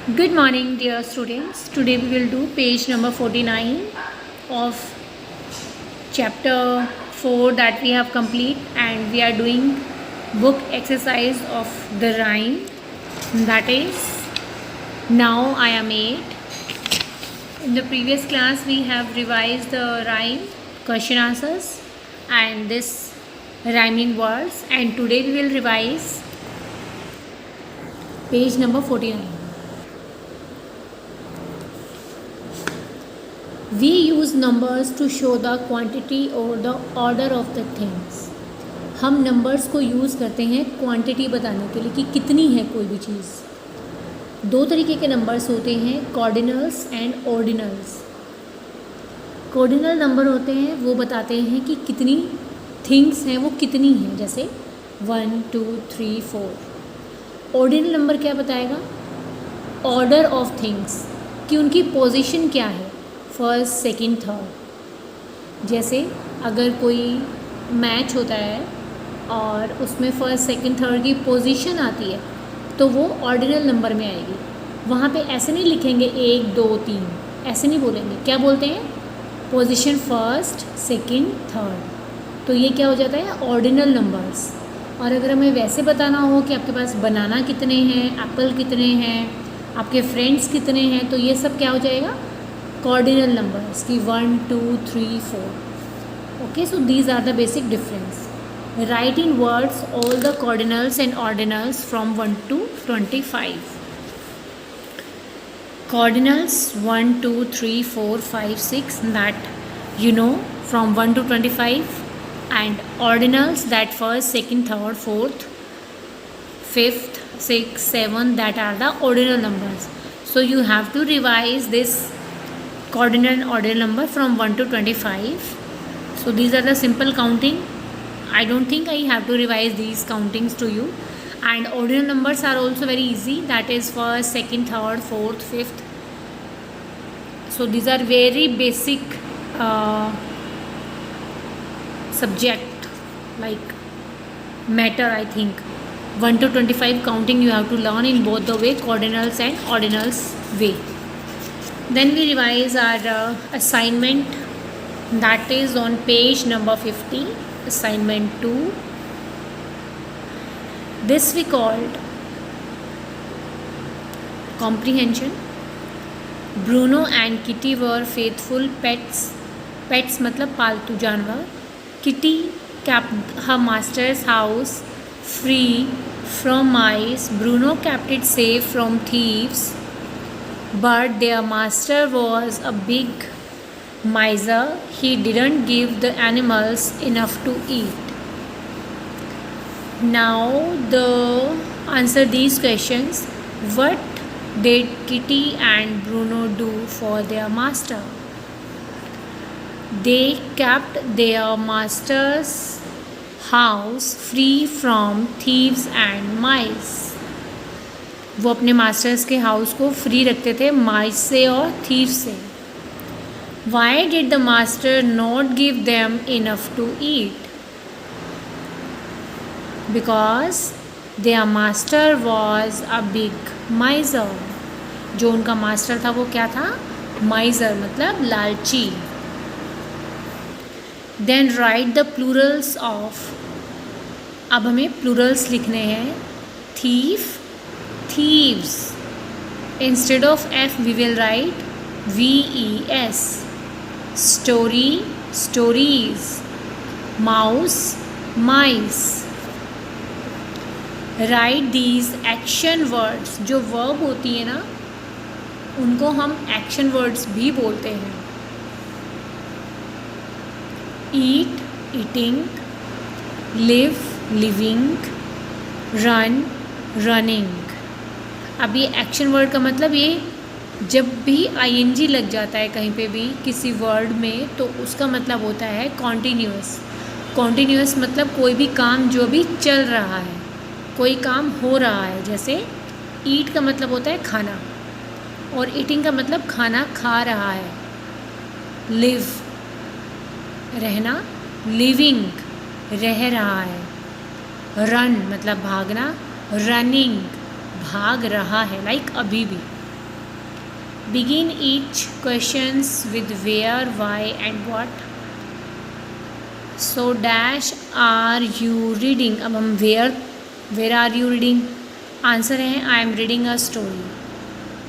Good morning, dear students. Today we will do page number 49 of chapter 4 that we have complete, and we are doing book exercise of the rhyme, that is now I am 8. In the previous class we have revised the rhyme, question answers and this rhyming words, and today we will revise page number 49. We use numbers to show the quantity or the order of the things. हम numbers को use करते हैं quantity बताने के लिए कि कितनी है कोई भी चीज़. दो तरीके के नंबर्स होते हैं, कॉर्डिनल्स एंड ऑर्डिनल्स. कॉर्डिनल नंबर होते हैं वो बताते हैं कि कितनी थिंग्स हैं, वो कितनी हैं, जैसे 1 2 3 4. ऑर्डिनल नंबर क्या बताएगा? ऑर्डर ऑफ थिंग्स, कि उनकी पोजीशन क्या है, फर्स्ट सेकंड थर्ड. जैसे अगर कोई मैच होता है और उसमें फर्स्ट सेकंड थर्ड की पोजीशन आती है तो वो ऑर्डिनल नंबर में आएगी. वहाँ पे ऐसे नहीं लिखेंगे 1 2 3, ऐसे नहीं बोलेंगे. क्या बोलते हैं? Position first second third. तो ये क्या हो जाता है? Ordinal numbers. और अगर हमें वैसे बताना हो कि आपके पास बनाना कितने हैं, एप्पल कितने हैं, आपके फ्रेंड्स कितने हैं, तो ये सब क्या हो जाएगा? कॉर्डिनल नंबर्स की 1 2 3 4. Okay, so these are the basic difference. Write in words all the cardinals and ordinals from 1 to 25. Cardinals 1 2 3 4 5 6, that you know from 1 to 25, and ordinals that first second third fourth fifth sixth 7, that are the ordinal numbers. So you have to revise this cardinal and ordinal number from 1 to 25. So these are the simple counting. I don't think I have to revise these countings to you. And ordinal numbers are also very easy, that is first second third fourth fifth. So these are very basic subject like matter. I think 1 to 25 counting you have to learn in both the way, cardinals and ordinals way. Then we revise our assignment, that is on page number 50, assignment 2. This we called comprehension. Bruno and Kitty were faithful pets. Pets मतलब पालतू जानवर. Kitty kept her master's house free from mice. Bruno kept it safe from thieves. But their master was a big miser. He didn't give the animals enough to eat. Now answer these questions. What did Kitty and Bruno do for their master? They kept their master's house free from thieves and mice. वो अपने masters के house को free रखते थे माइस से और thief से. Why did the master not give them enough to eat? Because their master was a big miser. जो उनका मास्टर था वो क्या था? माइजर मतलब लालची. Then write the plurals of. अब हमें प्लूरल्स लिखने हैं. Thief, thieves. Instead of F we will write VES. Story, stories. Mouse, mice. Write these action words. जो verb होती है ना, उनको हम action words भी बोलते हैं. Eat, eating. Live, living. Run, running. अब ये एक्शन वर्ड का मतलब, ये जब भी ING लग जाता है कहीं पे भी किसी वर्ड में तो उसका मतलब होता है कॉन्टीन्यूअस. कॉन्टीन्यूअस मतलब कोई भी काम जो भी चल रहा है, कोई काम हो रहा है. जैसे ईट का मतलब होता है खाना, और ईटिंग का मतलब खाना खा रहा है. लिव रहना, लिविंग रह रहा है. रन मतलब भागना, रनिंग भाग रहा है, लाइक अभी भी. Begin each questions with where, why and what. So dash are you reading. अब हम where are you reading, answer है I am reading a story.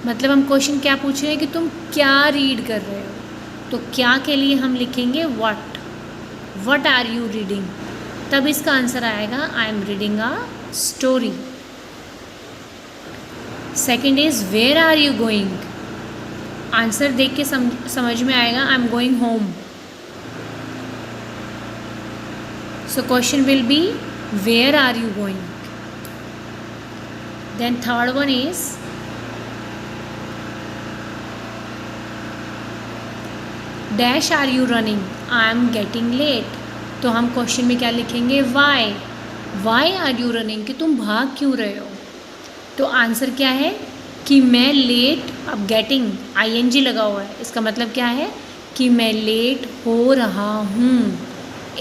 मतलब हम क्वेश्चन क्या पूछ रहे हैं कि तुम क्या रीड कर रहे हो, तो क्या के लिए हम लिखेंगे what are you reading, तब इसका आंसर आएगा I am reading a story. Second is where are you going, answer देख के समझ में आएगा I am going home. So question will be where are you going. Then third one is dash are you running, I am getting late. तो हम question में क्या लिखेंगे वाई आर यू रनिंग, कि तुम भाग क्यों रहे हो. तो आंसर क्या है कि मैं लेट, अब गेटिंग ING लगा हुआ है, इसका मतलब क्या है कि मैं लेट हो रहा हूँ,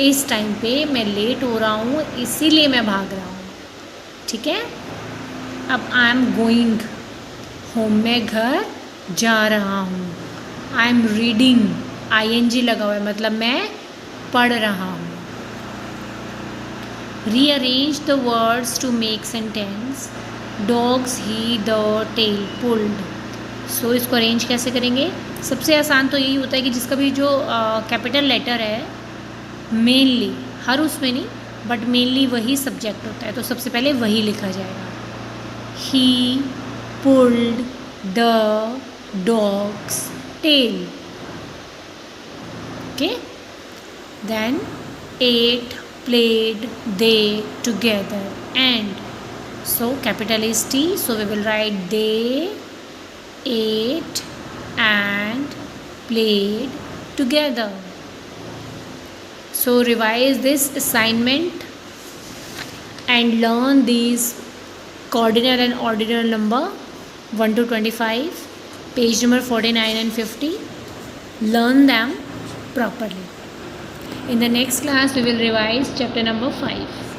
इस टाइम पे मैं लेट हो रहा हूँ इसीलिए मैं भाग रहा हूँ. ठीक है. अब आई एम गोइंग होम, मैं घर जा रहा हूँ. आई एम रीडिंग ING लगा हुआ है, मतलब मैं पढ़ रहा हूँ. Rearrange the words to make sentence. Dogs he the tail pulled. So इसको अरेंज कैसे करेंगे. सबसे आसान तो यही होता है कि जिसका भी जो कैपिटल लेटर है, मेनली हर उसमें नहीं बट मेनली वही सब्जेक्ट होता है, तो सबसे पहले वही लिखा जाएगा. He pulled the dog's tail. Okay. Then eight played they together and. So capital is T, so we will write they ate and played together. So revise this assignment and learn these cardinal and ordinal number 1 to 25, page number 49 and 50. Learn them properly. In the next class we will revise chapter number 5.